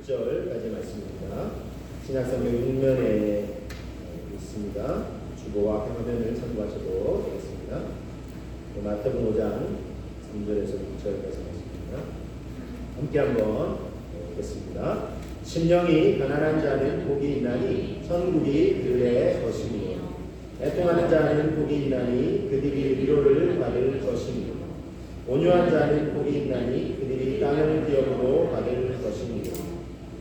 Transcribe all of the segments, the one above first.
6절까지 말씀입니다. 신약성경 6면에 있습니다. 주보와 화면을 참고하셔도 되겠습니다. 마태복음 5장 3절에서 6절까지 말씀입니다. 함께 한번 보겠습니다. 심령이 가난한 자는 복이 있나니 천국이 그들의 것이며 애통하는 자는 복이 있나니 그들이 위로를 받을 것이며 온유한 자는 복이 있나니 그들이 땅을 기업으로 받을 것이며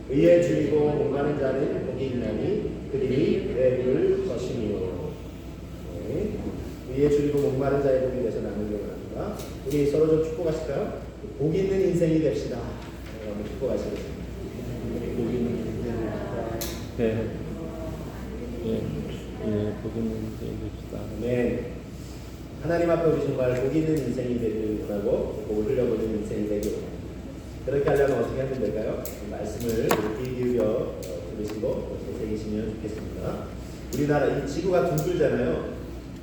의에 줄이고 목마른 자는 복이 있나니 그들이 배부를 것이며. 네. 의에 줄이고 목마른 자의 복이 되서 나누려고 합니다. 우리 서로 좀 축복하실까요? 복 있는 인생이 됩시다. 한번 축복하시겠습니다. 복 있는 인생이 됩시다. 네. 복 있는 인생이 됩시다. 네. 하나님 앞에 우리 정말 복 있는 인생이 되길 원하고 복을 흘려보는 인생이 되길 원합니다. 그렇게 하려면 어떻게 하면 될까요? 말씀을 귀 기울여 들으시고 되새기시면 좋겠습니다. 우리나라 이 지구가 둥글잖아요.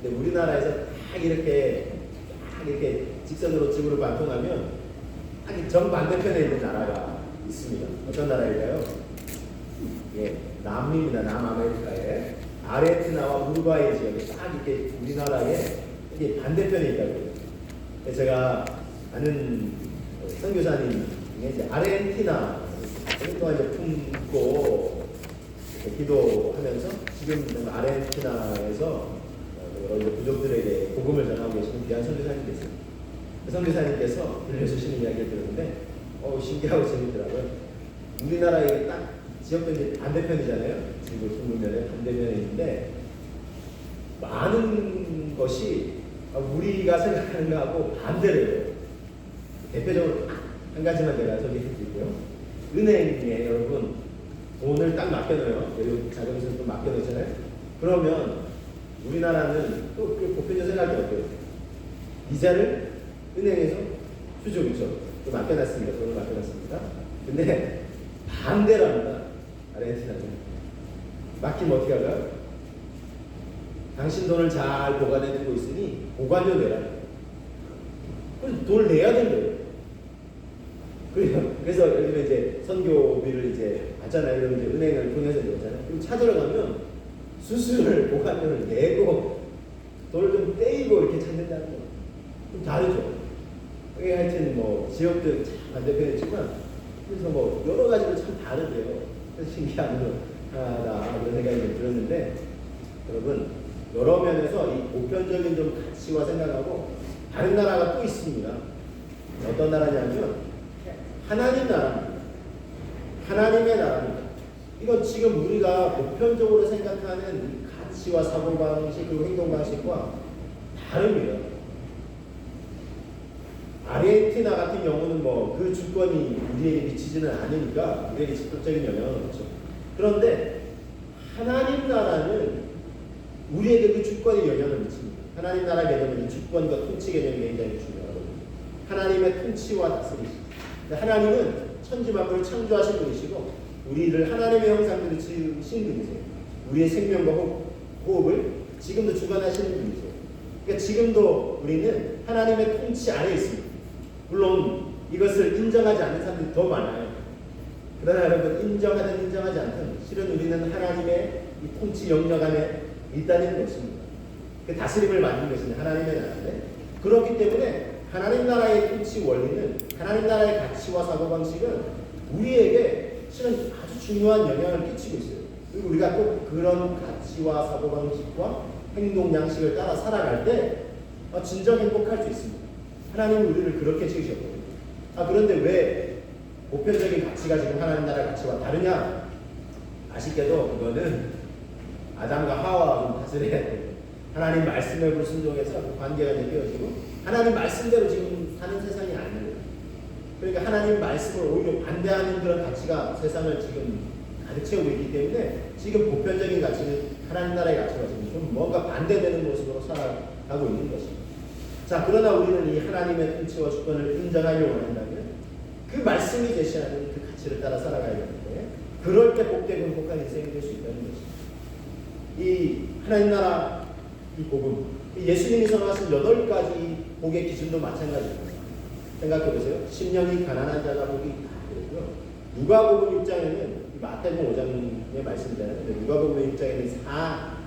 근데 우리나라에서 딱 이렇게 직선으로 지구를 관통하면 딱 정반대편에 있는 나라가 있습니다. 어떤 나라일까요? 예, 남미입니다. 남아메리카에 아르헨티나와 우루과이 지역에 딱 이렇게 우리나라에 이게 반대편에 있다고요. 제가 아는 선교사님 중에 이제 아르헨티나 오랫동안 이제 품고 기도하면서 지금 아르헨티나에서 여러 부족들에게 복음을 전하고 계시는 귀한 선교사님 계세요. 그 선교사님께서 들려주시는 이야기를 들었는데 신기하고 재밌더라고요. 우리나라에 딱 지역변이 반대편이잖아요. 지구 둥글면에 반대편에 있는데 많은 것이 우리가 생각하는 거하고 반대래요. 대표적으로 한 가지만 제가 소개해드릴게요. 은행에 여러분 돈을 딱 맡겨놓어요. 여기 자금에서 또 맡겨놓잖아요. 그러면 우리나라는 또 보편적 생각이 어때요? 이자를 은행에서 주죠, 그렇죠? 또 맡겨놨습니다. 돈을 맡겨놨습니다. 근데 반대랍니다. 아르헨티나는 맡기면 어떻게 할까요? 당신 돈을 잘 보관해 두고 있으니 보관료 내라. 그래서 돈을 내야 된대요. 그래서 요즘에 이제 선교비를 이제 받잖아요. 그러면 이제 은행을 통해서 내잖아요. 그럼 찾으러 가면 수수료 보관료를 내고 돈을 좀 떼이고 이렇게 찾는다는 거. 좀 다르죠. 그게 하여튼 뭐 지역도 반대편에 있지만 그래서 뭐 여러 가지로 참 다르대요. 그래서 신기하다 이런 생각이 들었는데 여러분 여러 면에서 이 보편적인 좀 가치와 생각하고 다른 나라가 또 있습니다. 어떤 나라냐면 하나님 나라입니다. 하나님의 나라입니다. 이건 지금 우리가 보편적으로 생각하는 가치와 사고방식 그리고 행동방식과 다릅니다. 아르헨티나 같은 경우는 뭐 그 주권이 우리에게 미치지는 않으니까 우리에게 직접적인 영향은 없죠. 그런데 하나님 나라는 우리에게 그 주권이 영향을 미칩니다. 하나님 나라 개념은 이 주권과 통치 개념이 굉장히 중요하거든요. 하나님의 통치와 다스리심. 하나님은 천지 만물을 창조하신 분이시고 우리를 하나님의 형상대로 지으신 분이세요. 우리의 생명과 호흡을 지금도 주관하시는 분이세요. 그러니까 지금도 우리는 하나님의 통치 아래에 있습니다. 물론 이것을 인정하지 않는 사람들이 더 많아요. 그러나 여러분 인정하든 인정하지 않든 실은 우리는 하나님의 이 통치 영역 안에 있다는 것입니다. 그 다스림을 맡는 것은 하나님의 나라인데 그렇기 때문에 하나님 나라의 통치 원리는 하나님 나라의 가치와 사고방식은 우리에게 실은 아주 중요한 영향을 끼치고 있어요. 그리고 우리가 꼭 그런 가치와 사고방식과 행동 양식을 따라 살아갈 때 진정 행복할 수 있습니다. 하나님은 우리를 그렇게 지으셨거든요. 그런데 왜 보편적인 가치가 지금 하나님 나라의 가치와 다르냐? 아쉽게도 그거는 아담과 하와가 좀 다스려야 돼요. 하나님 말씀에 불순종해서 그 관계가 이제 깨어지고 하나님 말씀대로 지금 사는 세상이 아니에요. 그러니까 하나님 말씀을 오히려 반대하는 그런 가치가 세상을 지금 가득 채우고 있기 때문에 지금 보편적인 가치는 하나님 나라의 가치가 지금 좀 뭔가 반대되는 모습으로 살아가고 있는 것입니다. 자, 그러나 우리는 이 하나님의 통치와 주권을 인정하려고 한다면 그 말씀이 제시하는 그 가치를 따라 살아가야 되는데 그럴 때 복되고 행복한 인생이 될 수 있다는 것입니다. 이 하나님 나라 이 복음, 예수님이 선언하신 8가지 복의 기준도 마찬가지입니다. 생각해 보세요. 심령이 가난한 자가 복이 있다. 그랬고요. 누가복음 6장에는 마태복음 5장의 말씀이잖아요. 근데 누가복음 6장에는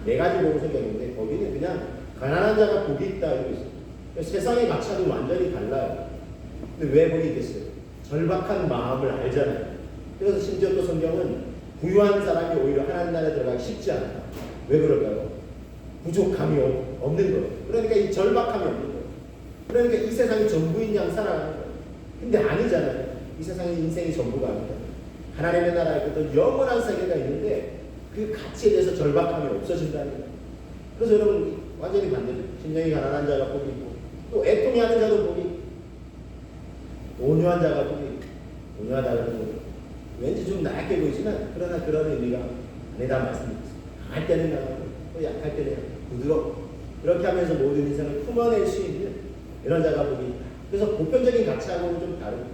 4가지 복음 성경인데 거기는 그냥 가난한 자가 복이 있다 이러고 있어요. 세상의 가치도 완전히 달라요. 근데 왜 복이 있겠어요? 절박한 마음을 알잖아요. 그래서 심지어 또 성경은 부유한 사람이 오히려 하나님 나라에 들어가기 쉽지 않다. 왜 그럴까요? 부족함이 없는 거예요. 그러니까 이 절박함이 없는 거예요. 그러니까 이 세상이 전부인 양 살아가는 거예요. 근데 아니잖아요. 이 세상의 인생이 전부가 아니다. 하나님의 나라에 어떤 영원한 세계가 있는데 그 가치에 대해서 절박함이 없어진다는 거예요. 그래서 여러분 완전히 반대죠. 심령이 가난한 자가 복이 있고 또 애통이 하는 자도 복이 있고 온유한 자가 복이 있고 온유하다는 건 왠지 좀 나약해 보이지만 그러나 그런 의미가 아니다 말씀드렸습니다. 강할 때는 강하고 또 약할 때는 부드럽고 그렇게 하면서 모든 인생을 품어낼 수 있는 이런 자가 복이 있다. 그래서 보편적인 가치하고는 좀 다릅니다.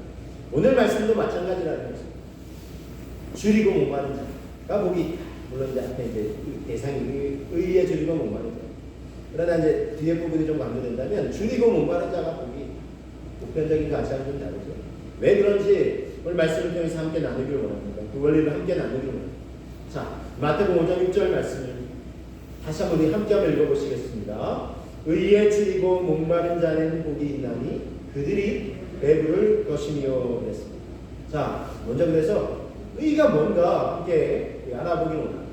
오늘 말씀도 마찬가지라는 것입니다. 줄이고 목마른 자가 복이 있다. 물론 이제 앞에 이제 대상이 의에 줄이고 목마른 자. 그러나 이제 뒤에 부분이 좀 강조된다면 줄이고 목마른 자가 복이 있다. 보편적인 가치하고는 좀 다르죠. 왜 그런지 오늘 말씀을 통해서 함께 나누기를 원합니다. 그 원리를 함께 나누기를 원합니다. 자, 마태복음 5장 6절 말씀을 다시 한번 우리 함께 한번 읽어보시겠습니다. 의에 줄이고 목마른 자는 복이 있나니 그들이 배부를 것이며 그랬습니다. 자, 먼저 그래서 의가 뭔가 함께 알아보기를 원합니다.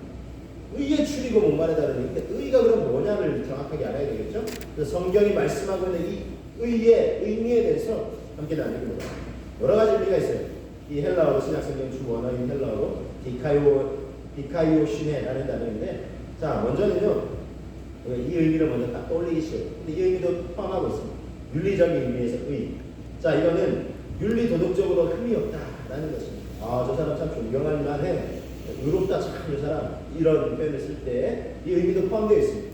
의에 줄이고 목마르다는 얘기인데 의가 그럼 뭐냐를 정확하게 알아야 되겠죠? 그래서 성경이 말씀하고 있는 이 의의 의미에 대해서 함께 나누기를 원합니다. 여러 가지 의미가 있어요. 이 헬라어로 신약성경 주 원어인 헬라어로 디카이오시네라는 단어인데, 자 먼저는요 이 의미를 먼저 딱 떠올리기 쉬워요. 근데 이 의미도 포함하고 있습니다. 윤리적인 의미에서 의. 자 이거는 윤리 도덕적으로 흠이 없다라는 것입니다. 아 저 사람 참 존경할 만해, 의롭다 참 저 사람, 이런 표현을 쓸 때 이 의미도 포함되어 있습니다.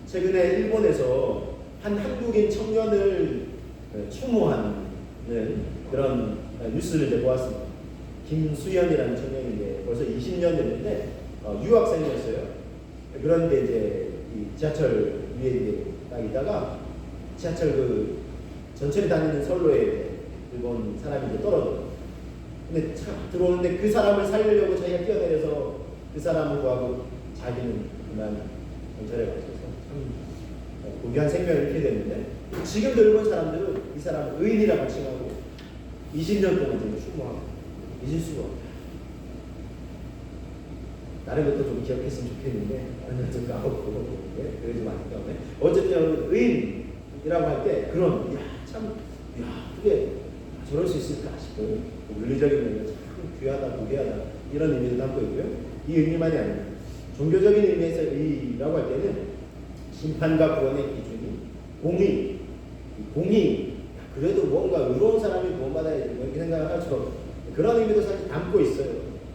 최근에 일본에서 한 한국인 청년을 추모하는 그런 뉴스를 이제 보았습니다. 김수현이라는 청년인데 벌써 20년 됐는데 유학생이었어요. 그런데 이제 이 지하철 위에 이제 딱 있다가 지하철 그 전철이 다니는 선로에 일본 사람이 이제 떨어져요. 근데 차 들어오는데 그 사람을 살리려고 자기가 뛰어내려서 그 사람을 구하고 자기는 그만 전철에 갇혀서 참 고귀한 생명을 잃게 됐는데, 지금도 일본 사람들은 이 사람을 의인이라고 칭하고 20년 동안 지금 추모하고 잊을 수가 없다. 다른 것도 좀 기억했으면 좋겠는데 다른 것도 까먹고 그게 좀 안타까우네. 어쨌든 의인이라고 할 때 그런 그게 저럴 수 있을까 싶어요. 윤리적인 의미가 참 귀하다, 무게하다 이런 의미도 담고 있고요. 이 의미만이 아닙니다. 종교적인 의미에서 의라고 할 때는 심판과 구원의 기준이 공의, 그래도 뭔가 의로운 사람이 구원받아야지 이렇게 생각을 하죠. 그런 의미도 사실 담고 있어요.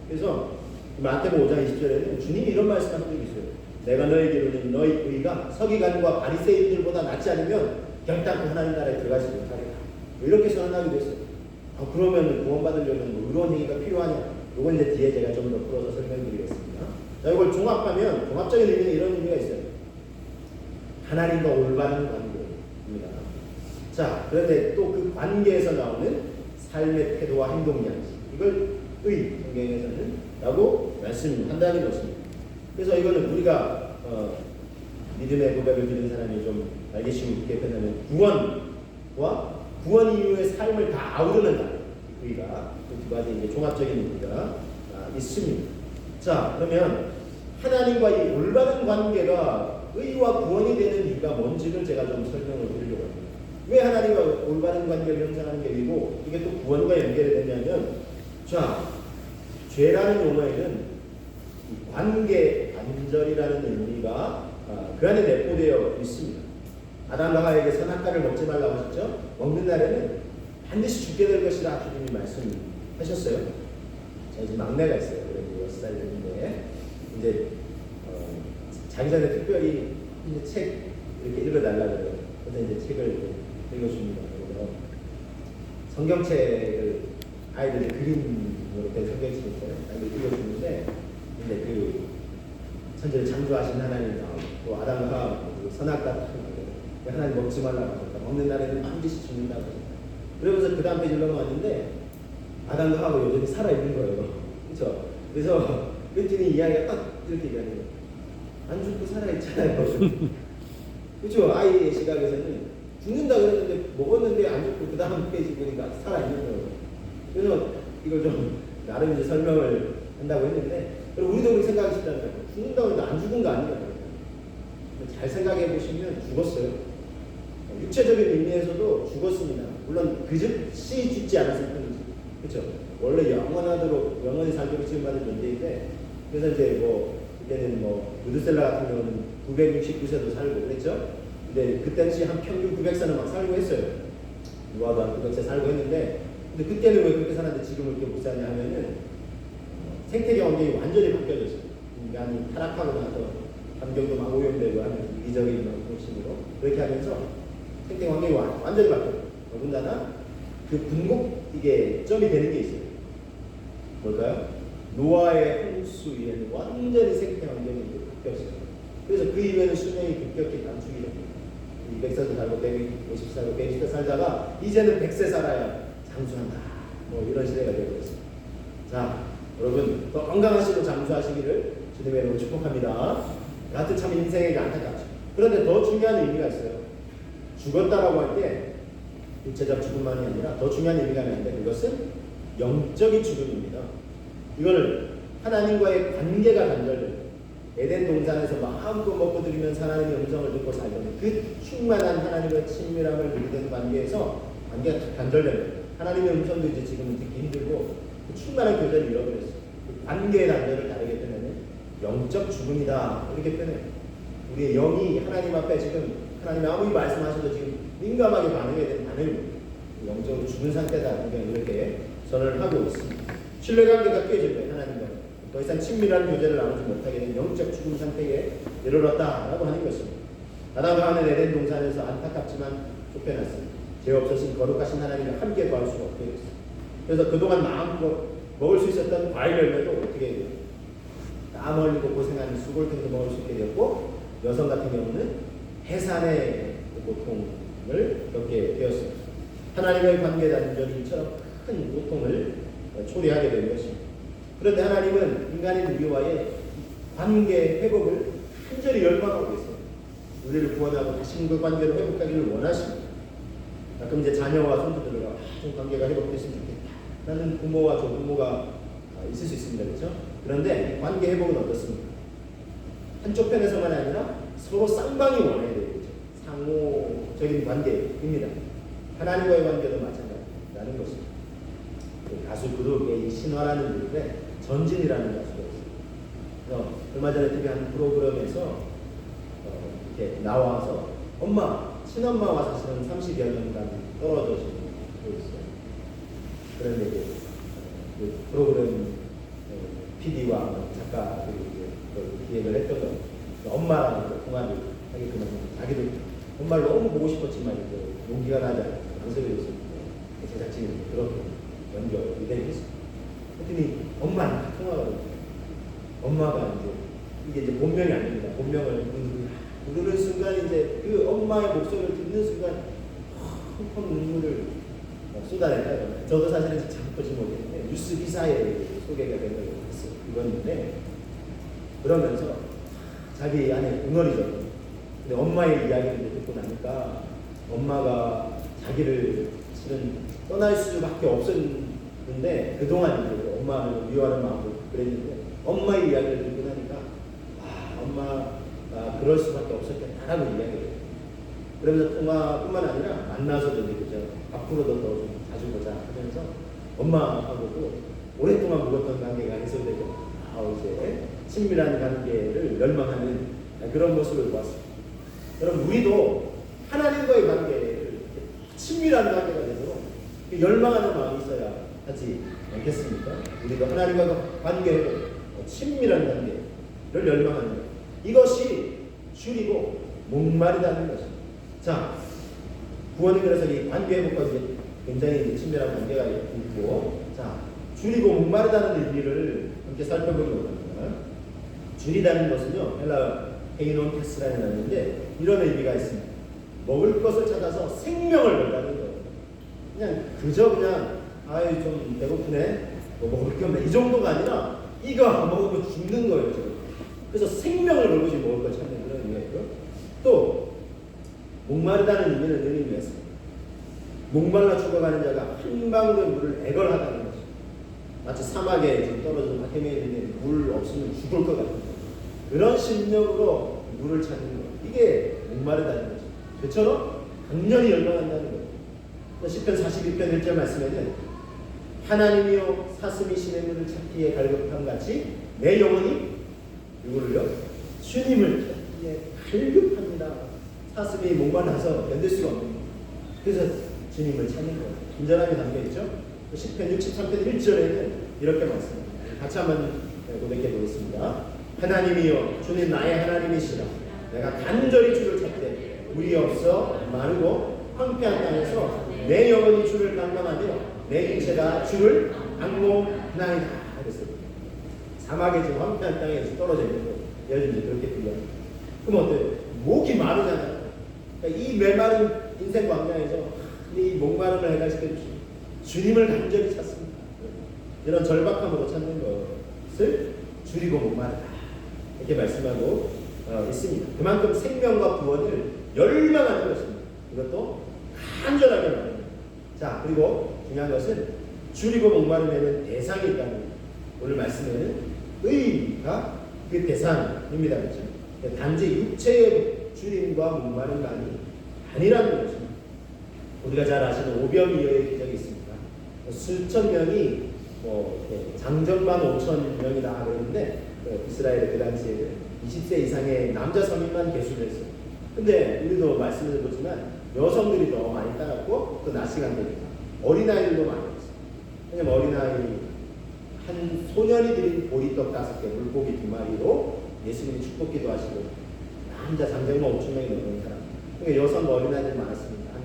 그래서 마태복음 5장 20절에는 주님이 이런 말씀을 하고 있어요. 내가 너에게 이르노니 너희 의가 서기관과 바리새인들보다 낫지 않으면 결단코 하나님 나라에 들어가지 못하리라. 이렇게 선언하기도 했어요. 그러면 구원받으려면 뭐 의로운 행위가 필요하냐? 이건 이제 뒤에 제가 좀 더 풀어서 설명드리겠습니다. 자, 이걸 종합하면 종합적인 의미는 이런 의미가 있어요. 하나님과 올바른 관계입니다. 자, 그런데 또 그 관계에서 나오는 삶의 태도와 행동 양식, 이걸 성경에서는 라고 말씀한다는 것입니다. 그래서 이거는 우리가 믿음의 고백을 드리는 사람이 좀 알기 쉽게 표현하면 구원과 구원 이후의 삶을 다 아우르는 의가 두 가지 이제 종합적인 의미가 있습니다. 자, 그러면 하나님과 이 올바른 관계가 의와 구원이 되는 이유가 뭔지를 제가 좀 설명을 드리려고 합니다. 왜 하나님과 올바른 관계를 형성하는 게 의고 이게 또 구원과 연결이 되냐면, 자, 죄라는 용어에는 관계, 단절이라는 의미가 그 안에 내포되어 있습니다. 아담과 하와에게 선악과를 먹지 말라고 하셨죠? 먹는 날에는 반드시 죽게 될 것이라 주님이 말씀하셨어요. 자, 이제 막내가 있어요. 그래도 6살 됐는데 이제 자기 전에 특별히 이제 책 이렇게 읽어달라고 그래요. 그래서 이제 책을 읽어줍니다. 그래서 성경책을 아이들이 그림으로 된 성경책이 있어요. 아이들 읽어주는데 이제 그 천지를 창조하신 하나님 나오고 또 아담과 선악과 하나님 먹지 말라고 하셨다. 먹는 날에는 반드시 죽는다고 하셨다. 그러면서 그 다음 페이지로 넘어왔는데 아담과 하고 여전히 살아있는 거예요. 그렇죠? 그래서 그랬더니 이야기가 딱 이렇게 얘기하는 거예요. 안 죽고 살아있잖아요. 그렇죠? 아이의 시각에서는 죽는다 그랬는데 먹었는데 안 죽고 그 다음 페이지 보니까 살아있는 거예요. 그래서 이걸 좀 나름 이제 설명을 한다고 했는데 우리도 그렇게 생각하기 쉽다는 거예요. 죽는다고 해도 안 죽은 거 아니에요. 잘 생각해 보시면 죽었어요. 육체적인 의미에서도 죽었습니다. 물론 그 즉시 죽지 않았을 뿐이지. 그렇죠? 원래 영원하도록 영원히 살도록 지음받은 존재인데 그래서 이제 뭐 그때는 뭐 무드셀라 같은 경우는 969세도 살고 그랬죠? 근데 그 당시 한 평균 900세는 막 살고 했어요. 노아도 한 900세 살고 했는데 근데 그때는 왜 그렇게 살았는데 지금은 이렇게 못 사냐 하면은 생태계 환경이 완전히 바뀌어졌어요. 인간이 타락하고 나서 환경도 막 오염되고 하는 이기적인 방식으로 그렇게 하면서 생태 환경이 완전히 바뀌어요. 더군다나 그 분곡 이게 점이 되는 게 있어요. 뭘까요? 노아의 홍수 이후에는 완전히 생태 환경이 바뀌었어요. 그래서 그 이후에는 수명이 급격히 단축이 됩니다. 200세도 살고 150세 살고 120세 살다가 이제는 100세 살아야 장수한다. 뭐 이런 시대가 되고 있습니다. 자, 여러분 더 건강하시고 장수하시기를 주님의 이름으로 축복합니다. 하여튼 참 인생에게 안타깝죠. 그런데 더 중요한 의미가 있어요. 죽었다라고 할 때 육체적 죽음만이 아니라 더 중요한 의미가 있는데 그것은 영적인 죽음입니다. 이거는 하나님과의 관계가 단절돼요. 에덴 동산에서 마음껏 먹고 들이면서 하나님의 음성을 듣고 살던 그 충만한 하나님의 친밀함을 누리던 관계에서 관계가 단절돼요. 하나님의 음성도 이제 지금은 듣기 힘들고 그 충만한 교제를 잃어버렸어요. 그 관계의 단절을 다르게 표현하면 영적 죽음이다 이렇게 표현해요. 우리의 영이 하나님 앞에 지금 하나님이 아무리 말씀하셔도 지금 민감하게 반응해야 되는 반응입니다. 영적으로 죽은 상태다 이렇게 선언을 하고 있습니다. 신뢰관계가 깨질 때 하나님과 더 이상 친밀한 교제를 나누지 못하게 된 영적 죽음 상태에 이르렀다라고 하는 것입니다. 아담과 하와는 에덴 동산에서 안타깝지만 쫓겨났습니다. 죄 없으신 거룩하신 하나님과 함께 구할 수가 없게 됐습니다. 그래서 그동안 마음껏 먹을 수 있었던 과일 열매도 어떻게 돼요? 땀 흘리고 고생하는 수골등도 먹을 수 있게 되었고 여성 같은 경우는 해산의 고통을 겪게 되었습니다. 하나님의 관계 단절이처럼 큰 고통을 초래하게 된 것입니다. 그런데 하나님은 인간인 우리와의 관계 회복을 간절히 열망하고 있어요. 우리를 구원하고 다시 그 관계를 회복하기를 원하십니다. 가끔 이제 자녀와 손주들과 좀 관계가 회복됐으면 좋겠다. 라는 부모와 조부모가 있을 수 있습니다. 그렇죠? 그런데 관계 회복은 어떻습니까? 한쪽 편에서만 아니라 서로 쌍방이 원해야 되겠죠. 상호적인 관계입니다. 하나님과의 관계도 마찬가지라는 것입니다. 가수 그룹의 신화라는 그룹에 전진이라는 가수가 있어요. 얼마 전에 TV 한 프로그램에서 이렇게 나와서 엄마, 친엄마와 사실은 30여 년간 떨어져 지내고 있어요. 그런데 이제 그 프로그램 PD와 작가들이 기획을 했던 거 엄마랑 통화를 하게끔 자기도 엄마를 너무 보고 싶었지만 용기가 나지 않아서 망설이고 있었는데 제작진이 그렇게 연결이 되겠습니다. 그랬더니 엄마랑 통화가 됐어요. 엄마가 이게 이제 본명이 아닙니다. 본명을 부르는 순간 이제 그 엄마의 목소리를 듣는 순간 펑펑 눈물을 쏟아냈다. 저도 사실은 잘 보지 못했는데 뉴스 기사에 소개가 된 적이 있었어요. 이건데 그러면서 자기 안에 응어리죠. 근데 엄마의 이야기를 듣고 나니까 엄마가 자기를 실은 떠날 수밖에 없었는데 그동안 이제 엄마를 미워하는 마음으로 그랬는데 엄마의 이야기를 듣고 나니까 엄마가 그럴 수밖에 없었겠다라고 이야기해요. 그러면서 통화뿐만 아니라 만나서도 이제 그죠. 앞으로도 더 좀 자주 보자 하면서 엄마하고도 오랫동안 묵었던 관계가 해소되고 이제 친밀한 관계를 열망하는 그런 모습을 보았습니다. 여러분 우리도 하나님과의 관계를 친밀한 관계가 되도록 열망하는 마음이 있어야 하지 않겠습니까? 우리도 하나님과 관계를 친밀한 관계를 열망하는 것. 이것이 줄이고 목마르다는 것입니다. 자, 구원은 그래서 이 관계 회복과 굉장히 친밀한 관계가 있고, 자, 줄이고 목마르다는 의미를 함께 살펴보도록 합니다. 줄이다는 것은요, 헬라 헤이논 테스라는 단어인데 이런 의미가 있습니다. 먹을 것을 찾아서 생명을 걸다는 거예요. 그냥 아이 좀 배고프네, 뭐 먹을 게 없네, 이 정도가 아니라 이거 안 먹으면 죽는 거예요 지금. 그래서 생명을 걸고 지금 먹을 걸 찾는 그런 의미예요. 또 목마르다는 의미는 이런 의미였습니다. 목말라 죽어가는 자가 한 방울 물을 애걸하다는 것이죠. 마치 사막에 지금 떨어져서 헤매이는물 없으면 죽을 것 같은 그런 심령으로 물을 찾는 것. 이게 목마르다는 거죠. 그처럼 강렬히 열망한다는 거예요. 시편 41편 1절 말씀에는 하나님이여 사슴이 시냇 물을 찾기에 갈급함 같이 내 영혼이 누구를요? 주님을 찾기에 갈급합니다. 사슴이 목말라서 견딜 수가 없는 거예요. 그래서 주님을 찾는 거예요. 간절함이 담겨있죠. 시편 63편 1절에는 이렇게 말씀합니다. 같이 한번 고백해 보겠습니다. 하나님이여 주님 나의 하나님이시라. 내가 간절히 주를 찾되 물이 없어 마르고 황폐한 땅에서 내 영혼이 주를 갈망하며 내 육체가 주를 악모하나이다. 그랬어요. 사막에 지금 황폐한 땅에 떨어져 있는 거 예를 들면 그렇게 들려요. 그럼 어때요? 목이 마르잖아요. 그러니까 이 메마른 인생 광야에서 이 목마름을 해결시켜 주시고 주님을 간절히 찾습니다. 이런 절박함으로 찾는 것을 줄이고 목마르다 이렇게 말씀하고 있습니다. 그만큼 생명과 구원을 열망하는 것입니다. 이것도 간절하게 말합니다. 자, 그리고 중요한 것은 줄이고 목마름에는 대상이 있다는 겁니다. 오늘 말씀에는 의가 그 대상입니다. 그렇죠? 단지 육체의 줄임과 목마름만이 아니라는 것입니다. 우리가 잘 아시는 오병이어의 기적이 있습니다. 수천 명이 장정만 5천 명이다 그러는데 이스라엘 그 당시에는 20세 이상의 남자 성인만 개수를 했어요. 근데 우리도 말씀을 보지만 여성들이 더 많이 따랐고 또 낮 시간 되니까 어린아이들도 많이 했어요. 왜냐면 어린아이 한 소년이 드린 보리떡 5개, 물고기 2마리로 예수님이 축복기도 하시고 남자 장정만 5천 명이 넘는 사람. 그러니까 여성 어린아이들이 많았습니다. 한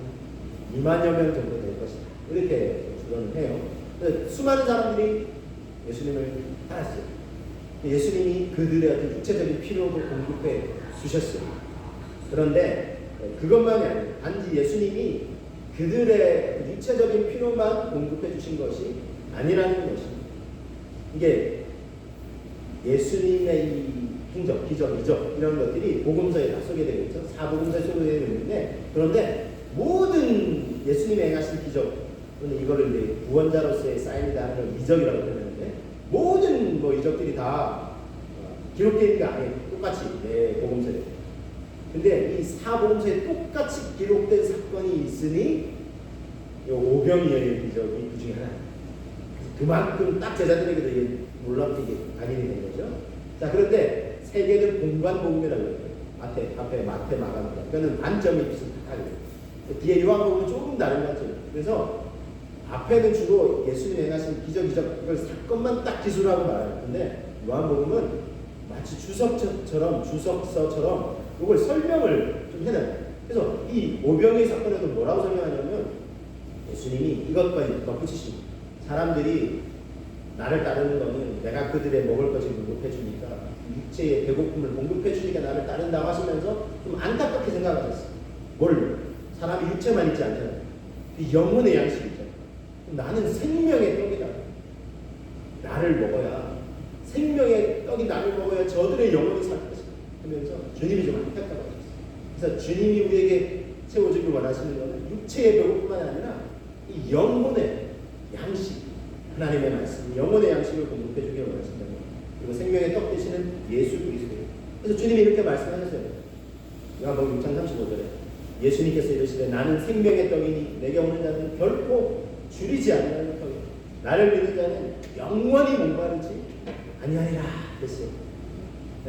2만여 명 정도 될 것이다. 이렇게 주장을 해요. 수많은 사람들이 예수님을 따랐어요. 예수님이 그들의 어떤 육체적인 필요도 공급해 주셨어요. 그런데 그것만이 아니에요. 단지 예수님이 그들의 육체적인 필요만 공급해 주신 것이 아니라는 것입니다. 이게 예수님의 이 행적, 기적, 이적 이런 것들이 복음서에 다 소개되어 있죠. 사복음서에 소개되어 있는데 그런데 모든 예수님의 행하신 기적 또는 이거를 이제 구원자로서의 사인이다 하는 걸 이적이라고 표현하는데 모든 이적들이 다 기록되어 있는 게 아니에요. 똑같이 복음서에. 근데 이 사복음서에 똑같이 기록된 사건이 있으니 이 오병이어의 기적이 그 중에 하나예요. 그만큼 딱 제자들에게도 이게 놀랍게 각인이 된 거죠. 자, 그런데 세 개는 공관복음이라고 해요. 앞에 마태, 마가, 그거는 관점이 비슷하게. 뒤에 요한복음은 조금 다른 관점이에요. 그래서 앞에는 주로 예수님이 행하신 기적, 그걸 사건만 딱 기술하고 말해요. 근데 요한복음은 마치 주석서처럼 이걸 설명을 좀 해놔요. 그래서 이 오병의 사건에도 뭐라고 설명하냐면 예수님이 이것과 덧붙이십니다. 사람들이 나를 따르는 거는 내가 그들의 먹을 것을 공급해 주니까 육체의 배고픔을 공급해 주니까 나를 따른다고 하시면서 좀 안타깝게 생각하셨어요. 뭘? 사람이 육체만 있지 않잖아요. 그 영혼의 양식이 있잖아요. 나는 생명의 떡이다. 나를 먹어야 생명의 떡이 나를 먹어야 저들의 영혼이 살 것이다 하면서 주님이 좀 안타까워 하셨어요. 그래서 주님이 우리에게 채워주길 원하시는 것은 육체의 배고픔만 아니라 이 영혼의 양식, 하나님의 말씀, 영혼의 양식을 공급해 주길 원하신다는 거예요. 그리고 생명의 떡 되시는 예수 그리스도예요. 그래서 주님이 이렇게 말씀하셨어요. 요한복음 6장 35절에 예수님께서 이르시되 나는 생명의 떡이니 내게 오는 자는 결코 줄이지 아니하는 떡이요 나를 믿는 자는 영원히 목마르지 아니하리라 그랬어요.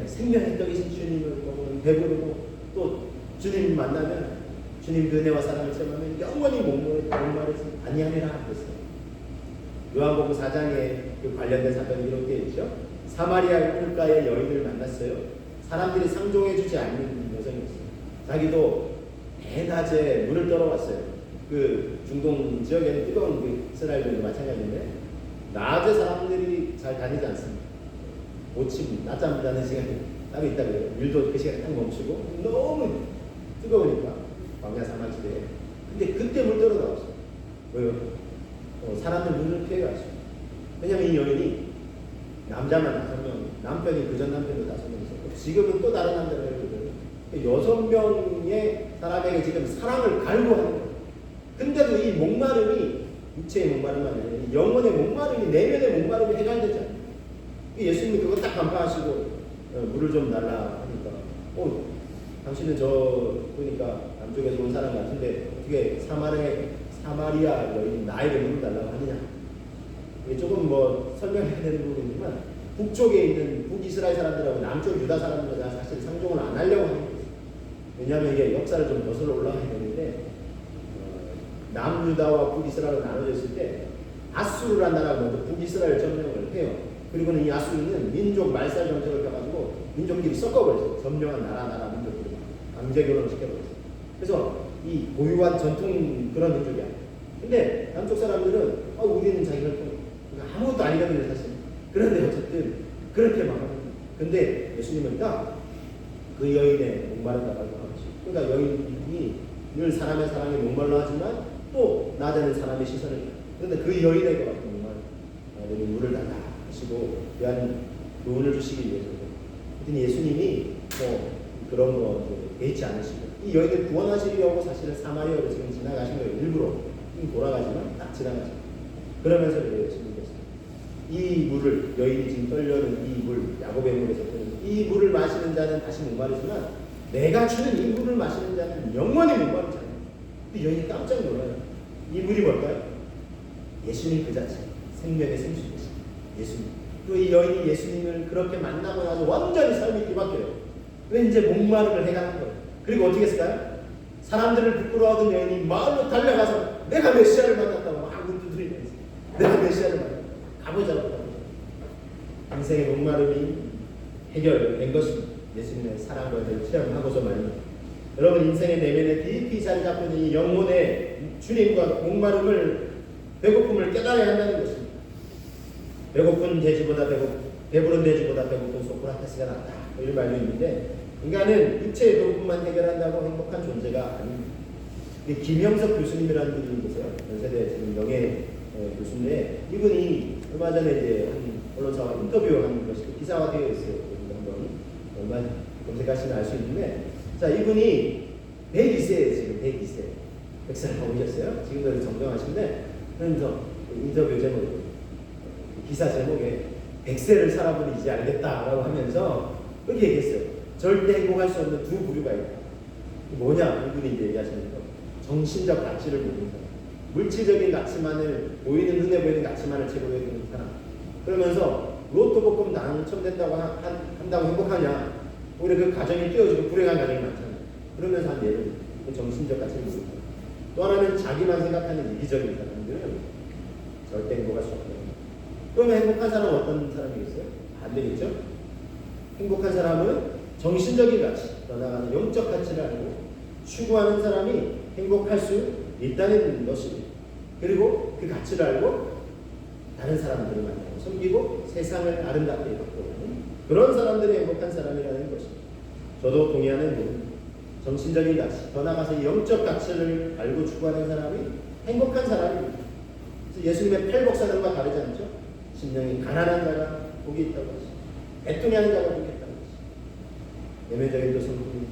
생명의 떡이신 주님을 먹으면 배부르고 또 주님 만나면 주님 그 은혜와 사랑을 체험하면 영원히 목마르지 아니하리라 그랬어요. 요한복음 4장에 그 관련된 사건이 이렇게 있죠. 사마리아 물가의 여인을 만났어요. 사람들이 상종해주지 않는 여성이었어요. 자기도 대낮에 물을 떨어왔어요. 그 중동 지역에는 뜨거운 그 이스라엘도 마찬가지인데 낮에 사람들이 잘 다니지 않습니다. 모침, 낮잠 자는 시간이 따로 있다 그래요. 일도 그 시간에 딱 멈추고 너무 뜨거우니까 광야 사막지대에. 근데 그때 물 떨어 나왔어요. 왜요? 사람들 눈을 피해가죠. 왜냐면 이 여인이 남자만 5명, 남편이 그전 남편도 5명 있었고 지금은 또 다른 남자를 해요. 6명의 사람에게 지금 사랑을 갈구하는 거예요. 근데도 이 목마름이 육체의 목마름이 아니라 영혼의 목마름이, 내면의 목마름이 해결되지 않아요. 예수님이 그거 딱 간파하시고 물을 좀 달라 하니까 당신은 저 보니까 남쪽에서 온 사람 같은데 어떻게 사마리아 여인 나에게 물을 달라고 하느냐. 이게 조금 설명해야 되는 부분이지만 북쪽에 있는 북이스라엘 사람들하고 남쪽 유다 사람들과 사실 상종을 안 하려고 하는 거예요. 왜냐하면 이게 역사를 좀 거슬러 올라가야 되는데 남유다와 북이스라엘로 나눠져 있을 때 아수르란 나라가 먼저 북이스라엘 점령을 해요. 그리고는 이 아수르는 민족 말살 정책을 펴가지고 민족끼리 섞어버렸어요. 점령한 나라 민족끼리 강제 결혼을 시켜버렸어요. 그래서 이 고유한 전통 그런 민족이야. 근데 남쪽 사람들은 우리는 자기 혈통 아무것도 아니거든요 사실. 그런데 어쨌든 그렇게 말하는 거예요. 근데 예수님은 딱 그 여인의 목마르다라고 하죠. 그러니까 여인이 늘 사람의 사랑에 목말라 하지만 또 나대는 사람의 시선을. 그런데 그 여인에게 같은 목마르다 물을 달라 하시고 귀한 교훈을 주시기 위해서. 하여튼 예수님이 그런 거 개의치 않으시고 이 여인을 구원하시려고 사실은 사마리아로 지금 지나가신 거예요. 일부러 돌아가지만 딱 지나가죠. 그러면서 예수님께서 이 물을, 여인이 지금 떨려는 이 물, 야곱의 물에서 뜨는 이 물을 마시는 자는 다시 목마르지만 내가 주는 이 물을 마시는 자는 영원히 목마르잖아요. 그 여인이 깜짝 놀라요. 이 물이 뭘까요? 예수님 그 자체, 생명의 생수이신 예수님. 또 이 여인이 예수님을 그렇게 만나고 나서 완전히 삶이 뒤바뀌어요. 왜 이제 목마름을 해가는 거예요. 그리고 어떻게 했을까요? 사람들을 부끄러워하던 여인이 마을로 달려가서 내가 메시아를 만났다고 막 두드리면서 내가 메시아를 만났다. 가보자고. 인생의 목마름이 해결된 것입니다. 예수님의 사랑과 체험하고서 말입니다. 여러분 인생의 내면에 깊이 자리 잡고 있는 이 영혼의 주님과 목마름을 배고픔을 깨달아야 한다는 것입니다. 배고픈 돼지보다 배부른 돼지보다 배고픈 소크라테스가 낫다. 이런 말도 있는데 인간은 육체의 배고픔만 해결한다고 행복한 존재가 아닙니다. 김영석 교수님이라는 분이 계세요. 연세대 지금 명예 교수인데 이분이 얼마 전에 이제 한 언론사와 인터뷰한 것이 기사화되어 있어요. 한번 얼마 검색하시면 알 수 있는데 자 이분이 102세에 지금 102세 100살 넘으셨어요. 지금도 정정하신데 그래서 인터뷰 제목 기사 제목에 100세를 살아보니 이제 알겠다라고 하면서 이렇게 얘기했어요. 절대 행복할 수 없는 두 부류가 있다. 뭐냐 이분이 이제 얘기하시는 거 정신적 가치를 보는 사람, 물질적인 가치만을 보이는 눈에 보이는 가치만을 최고로 여기는 사람. 그러면서 로또 복권 당첨된다고 한다고 행복하냐? 오히려 그 가정이 깨어지고 불행한 가정이 많잖아요. 그러면서 한 예를 정신적 가치를 보는 사람. 또 하나는 자기만 생각하는 이기적인 사람들은 절대 행복할 수 없다. 그러면 행복한 사람은 어떤 사람이겠어요? 반대겠죠? 행복한 사람은 정신적인 가치, 더 나아가는 영적 가치를 알고 추구하는 사람이 행복할 수 있다는 것입니다. 그리고 그 가치를 알고 다른 사람들을 만나고 섬기고 세상을 아름답게 바꾸는 그런 사람들이 행복한 사람이라는 것입니다. 저도 동의하는 부분. 정신적인 가치, 더 나아가서 영적 가치를 알고 추구하는 사람이 행복한 사람입니다. 예수님의 팔복사는과 다르지 않죠? 심령이 가난한 자가 복이 있다고 하시죠. 애통이 하는 자가 복이 있다고 하시죠. 내면적인 또 성품이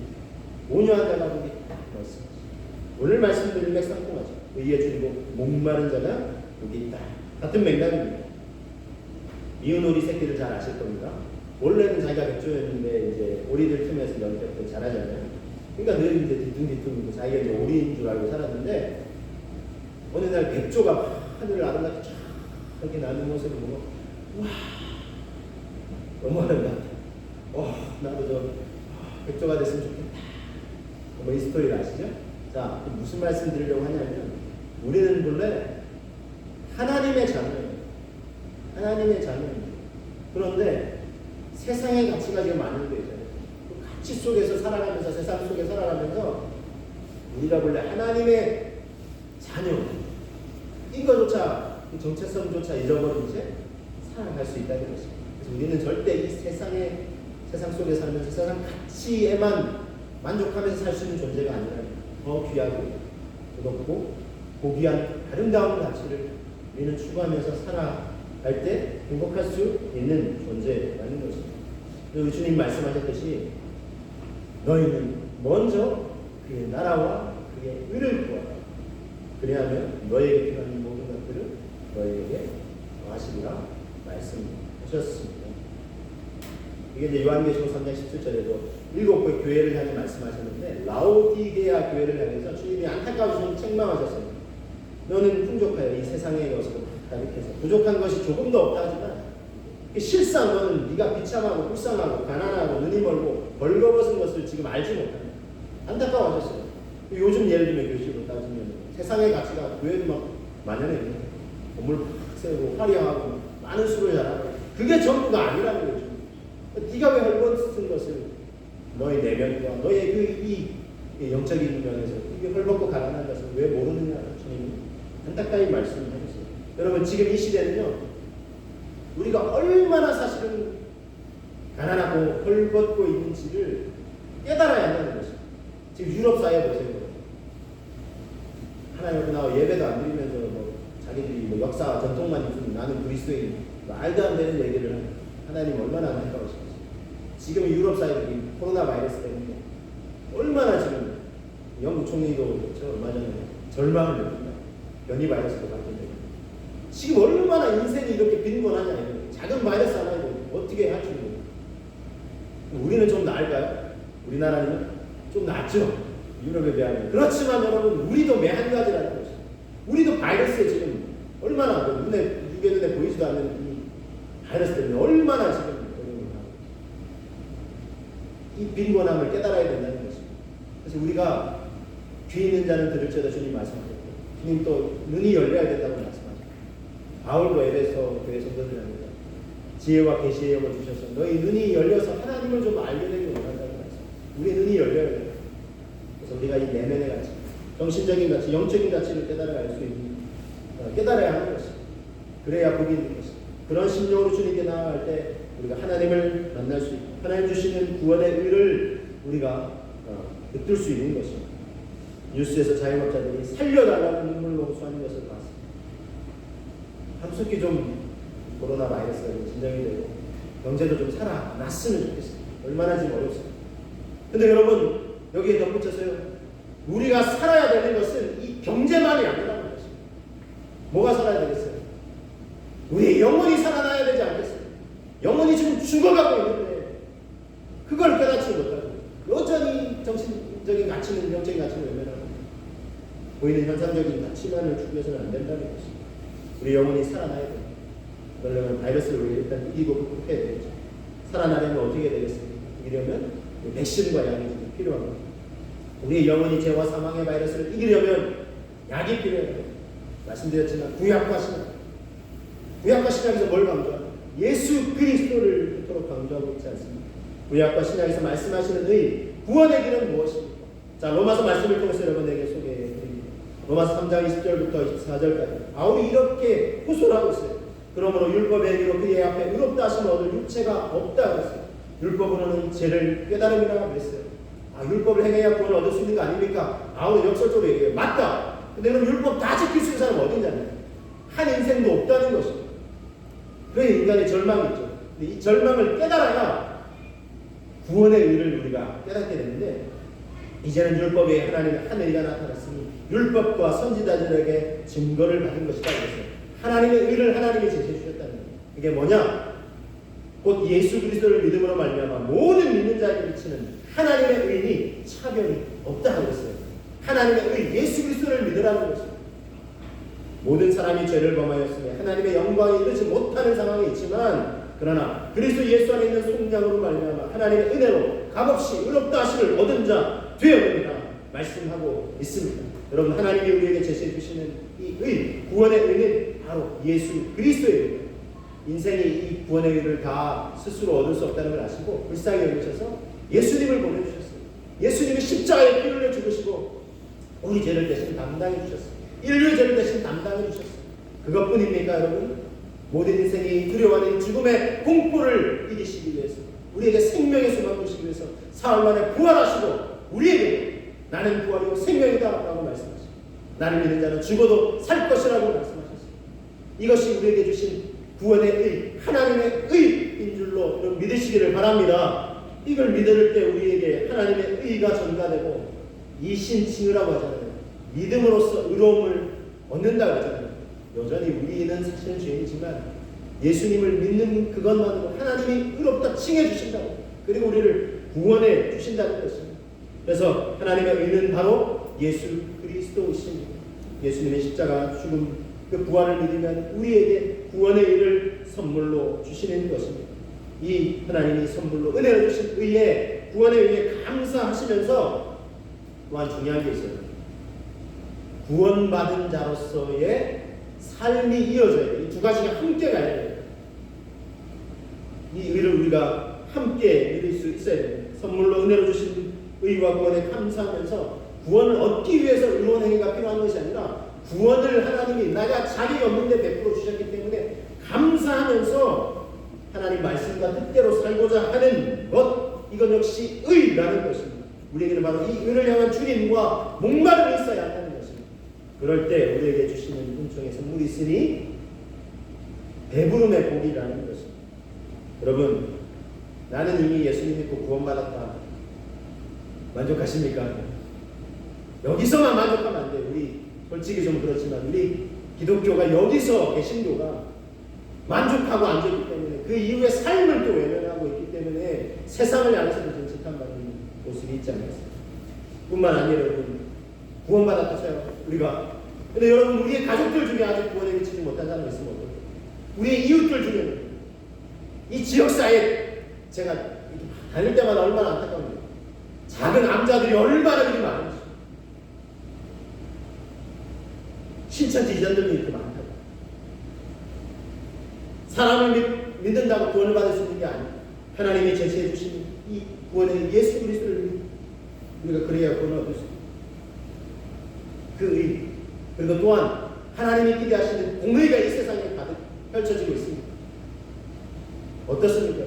온유한 자가 복이 있다고 말씀하시죠. 오늘 말씀드린 맥상통하죠. 의에 줄이고 목마른 자가 복이 있다. 같은 맥락입니다. 미운 오리 새끼를 잘 아실 겁니다. 원래는 자기가 백조였는데 이제 오리들 틈에서 열 때부터 잘하잖아요. 그러니까 늘 이제 뒤뚱뒤뚱 자기가 이제 오리인 줄 알고 살았는데 어느 날 백조가 하늘을 아름답게 쫙 이렇게 나는 모습을 보고 와 너무 아름답다. 나도 저 백조가 됐으면 좋겠다. 이 스토리를 아시죠? 자 무슨 말씀 드리려고 하냐면 우리는 본래 하나님의 자녀예요. 하나님의 자녀입니다. 그런데 세상의 가치가 지금 많은 게 있잖아요. 그 가치 속에서 살아가면서 세상 속에 살아가면서 우리가 본래 하나님의 자녀 이거조차 정체성조차 잊어버린 채 살아갈 수 있다는 것입니다. 그래서 우리는 절대 이 세상 속에 살면서 세상 가치에만 만족하면서 살 수 있는 존재가 아니라 더 귀하고 더 높고 고귀한 아름다운 가치를 우리는 추구하면서 살아갈 때 행복할 수 있는 존재라는 것입니다. 그리고 주님 말씀하셨듯이 너희는 먼저 그의 나라와 그의 의를 구하라. 그래야면 너희에게 필요한 모든 것들을 너희에게 더하시리라 말씀하셨습니다. 이게 이제 요한계시록 3장 17절에도 7개 교회를 향해 말씀하셨는데 라오디게아 교회를 향해서 주님이 안타까우시고 책망하셨어요. 너는 풍족하여 이 세상의 것으로 가득해서 부족한 것이 조금도 없다 하지만 실상 너는 네가 비참하고 불쌍하고 가난하고 눈이 멀고 벌거벗은 것을 지금 알지 못한다. 안타까워하셨어요. 요즘 예를 들면 교실로 따지면 세상의 가치가 교회도 막 만연해 있는 건물 팍 세우고 화려하고 많은 수를 잘하고 그게 전부가 아니라는 거죠. 네가 왜 헐벗은 것을 너의 내면과 너의 그 영적인 면에서 이게 헐벗고 가난한 것을 왜 모르느냐 주님이 안타까이 말씀하셨어요. 여러분 지금 이 시대는요 우리가 얼마나 사실은 가난하고 헐벗고 있는지를 깨달아야 한다는 것입니다. 지금 유럽 사회 보세요. 하나님 나와 예배도 안 드리면서 뭐 자기들이 뭐 역사 전통만 있으면 나는 그리스도인 말도 안 되는 얘기를 하는 하나님 얼마나 안타까우시겠어요. 지금 유럽 사회들이 코로나 바이러스 때문에 얼마나 지금 영국 총리도 그렇죠. 얼마 전에 절망을 느낀다. 변이 바이러스도 발견되고 지금 얼마나 인생이 이렇게 빈곤하냐. 작은 바이러스 하나에 어떻게 할 수 있는 우리는 좀 나을까요? 우리나라는 좀 낫죠. 유럽에 비하면. 그렇지만 여러분 우리도 매한가지라는 것이죠. 우리도 바이러스에 지금 얼마나 눈에 육의 눈에 보이지도 않는 이 바이러스 때문에 얼마나 지금 이 빈곤함을 깨달아야 된다는 것입니다. 그래서 우리가 귀 있는 자는 들을지어다 주님 말씀하셨고 주님 또 눈이 열려야 된다고 말씀하셨고 바울도 에베소 교회 성도들 합니다. 지혜와 계시의 영을 주셔서 너희 눈이 열려서 하나님을 좀 알게 되길 원한다는 말씀. 우리 눈이 열려야 돼요. 그래서 우리가 이 내면의 가치, 정신적인 가치, 영적인 가치를 깨달아야 수 있는 깨달아야 하는 것입니다. 그래야 복이 있는 것입니다. 그런 심령으로 주님께 나아갈 때 우리가 하나님을 만날 수 있고 하나님 주시는 구원의 의를 우리가 붙들 수 있는 것입니다. 뉴스에서 자영업자들이 살려달라는 눈물로 호소하는 것을 봤습니다. 함속히 좀 코로나 바이러스가 진정이 되고 경제도 좀 살아났으면 좋겠습니다. 얼마나 지금 어렵습니다. 근데 여러분 여기에 덧붙여서요. 우리가 살아야 되는 것은 이 경제만이 아니라는 것입니다. 뭐가 살아야 되겠어요? 우리의 영혼이 살아나야 되지 않겠어요? 영혼이 지금 죽어가고 있는데 그걸 깨닫지 못하고 여전히 정신적인 가치는 영적인 가치는 외면하고 보이는 현상적인 가치만을 추구해서는 안 된다는 것입니다. 우리 영혼이 살아나야 됩니다. 그러려면 바이러스를 우리 일단 이기고 극복해야 되겠죠. 살아나려면 어떻게 되겠습니까? 이러면 백신과 약이 필요합니다. 우리의 영혼이 죄와 사망의 바이러스를 이기려면 약이 필요해요. 말씀드렸지만 구약과 신약 구약과 신약에서 뭘 강조합니까? 예수 그리스도를 그토록 강조하고 있지 않습니까? 구약과 신약에서 말씀하시는 의 구원의 길은 무엇입니까? 자 로마서 말씀을 통해서 여러분에게 소개해드립니다. 로마서 3장 20절부터 24절까지 바울이 이렇게 호소를 하고 있어요. 그러므로 율법의 행위로 그의 앞에 의롭다 하심을 얻을 육체가 없다 그랬어요. 율법으로는 죄를 깨달음이라고 그랬어요. 율법을 행해야 구원을 얻을 수 있는 거 아닙니까? 바울은 역설적으로 얘기해요. 맞다. 근데 그럼 율법 다 지킬 수 있는 사람은 어디냐면 한 인생도 없다는 것입니다. 그래 인간의 절망이 있죠. 근데 이 절망을 깨달아야 구원의 의를 우리가 깨닫게 되는데 이제는 율법에 하나님의 한 의가 나타났으니 율법과 선지자들에게 증거를 받은 것이다 그랬어요. 하나님의 의를 하나님이 제시해 주셨다는 거예요. 그게 뭐냐? 곧 예수 그리스도를 믿음으로 말미암아 모든 믿는 자에게 미치는 하나님의 의인이 차별이 없다 그랬어요. 하나님의 의 예수 그리스도를 믿으라는 것입니다. 모든 사람이 죄를 범하였으며 하나님의 영광에 이르지 못하는 상황이 있지만 그러나 그리스도 예수 안에 있는 속량으로 말미암아 하나님의 은혜로 값없이 의롭다 하심을 얻은 자 되었느니라 말씀하고 있습니다. 여러분 하나님이 우리에게 제시해 주시는 이 의, 구원의 의는 바로 예수 그리스도예요. 인생이 이 구원의 의를 다 스스로 얻을 수 없다는 걸 아시고 불쌍히 여기셔서 예수님을 보내주셨어요. 예수님이 십자가에 피 흘려 죽으시고 우리 죄를 대신 담당해 주셨어요. 인류의 죄를 대신 담당해 주셨어요. 그것뿐입니까 여러분? 모든 인생이 두려워하는 죽음의 공포를 이기시기 위해서 우리에게 생명의 소망을 주시기 위해서 사흘 만에 부활하시고 우리에게 나는 부활이고 생명이다 라고 말씀하셨어요. 나를 믿는 자는 죽어도 살 것이라고 말씀하셨어요. 이것이 우리에게 주신 구원의 의, 하나님의 의인 줄로 여러분 믿으시기를 바랍니다. 이걸 믿을 때 우리에게 하나님의 의가 전가되고 이신칭의라고 하잖아요. 믿음으로써 의로움을 얻는다고 하잖아요. 여전히 우리는 사실은 죄인이지만 예수님을 믿는 그것만으로 하나님이 의롭다 칭해 주신다고, 그리고 우리를 구원해 주신다는 것입니다. 그래서 하나님의 의는 바로 예수 그리스도이십니다. 예수님의 십자가 죽음 그 부활을 믿으면 우리에게 구원의 의를 선물로 주시는 것입니다. 이 하나님이 선물로 은혜로 주신 의에, 구원의 의에 감사하시면서 또한 중요한 게 있어요. 구원받은 자로서의 삶이 이어져야 돼요. 이 두 가지가 함께 가야 돼요. 이 의를 우리가 함께 누릴 수 있어야 돼요. 선물로 은혜로 주신 의와 구원에 감사하면서 구원을 얻기 위해서 의로운 행위가 필요한 것이 아니라 구원을 하나님이 내가 자격이 없는데 베풀어 주셨기 때문에 감사하면서 하나님 말씀과 뜻대로 살고자 하는 것, 이건 역시 의라는 것입니다. 우리에게는 바로 이 의를 향한 주님과 목마름이 있어야 한다는 것입니다. 그럴 때 우리에게 주시는 은총의 선물이 있으니 배부름의 복이라는 것입니다. 여러분, 나는 이미 예수님 믿고 구원받았다. 만족하십니까? 여기서만 만족하면 안 돼요. 우리 솔직히 좀 그렇지만 우리 기독교가 여기서 개신교가 만족하고 앉아있기 때문에 그 이후의 삶을 또 외면하고 있기 때문에 세상을 향해서도 지금 지탄받는 모습이 있지 않겠습니까? 뿐만 아니라 여러분, 구원받았다고요 우리가. 근데 여러분, 우리의 가족들 중에 아직 구원에 미치지 못한 사람이 있으면 어떨까요? 우리의 이웃들 중에, 이 지역사회에 제가 다닐 때마다 얼마나 안타까운데, 작은 암자들이 얼마나 그리 많은지, 신천지 이전들도 이렇게 많다고. 사람을 믿는다고 구원을 받을 수 있는 게 아니에요. 하나님이 제시해 주신 이 구원의 예수 그리스도를 우리가 그래야 구원을 얻을 수 있어요. 그 의, 그리고 또한 하나님이 기대하시는 공의가 이 세상에 가득 펼쳐지고 있습니다. 어떻습니까?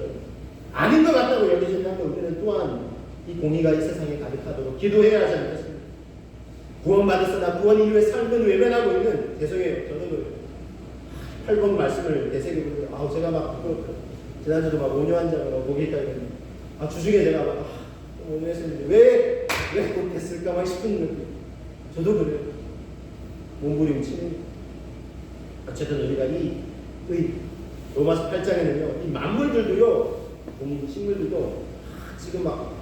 아닌 것 같다고 여기신다면 우리는 또한 이 공의가 이 세상에 가득하도록 기도해야 하지 않겠습니까? 구원받았으나 구원 이후의 삶은 외면하고 있는, 죄송해요. 저는 그 8번 말씀을 되새기고, 제가 막, 지난주도 막 온유한장으로 목이 있다고 했는데, 주중에 제가 막, 온유했었는데, 왜 못했을까 막 싶은 거예요. 저도 그래요. 몸부림치는. 어쨌든 우리가 이 로마서 8장에는요, 이 만물들도요, 식물들도 지금 막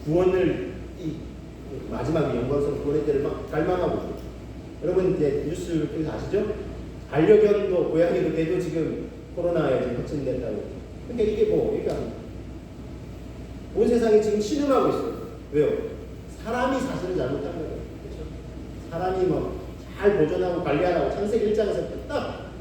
구원을, 이 마지막에 영광스러운 구원의 때를 막 갈망하고 있죠. 여러분 이제 뉴스 통해서 아시죠? 반려견도 고양이도 개도 지금 코로나에 지금 확진됐다고. 근데 이게 그러니까 온 세상이 지금 신음하고 있어요. 왜요? 사람이 사실은 잘못한 거예요. 그렇죠? 사람이 막 잘 보존하고 관리하라고 창세기 1장에서 딱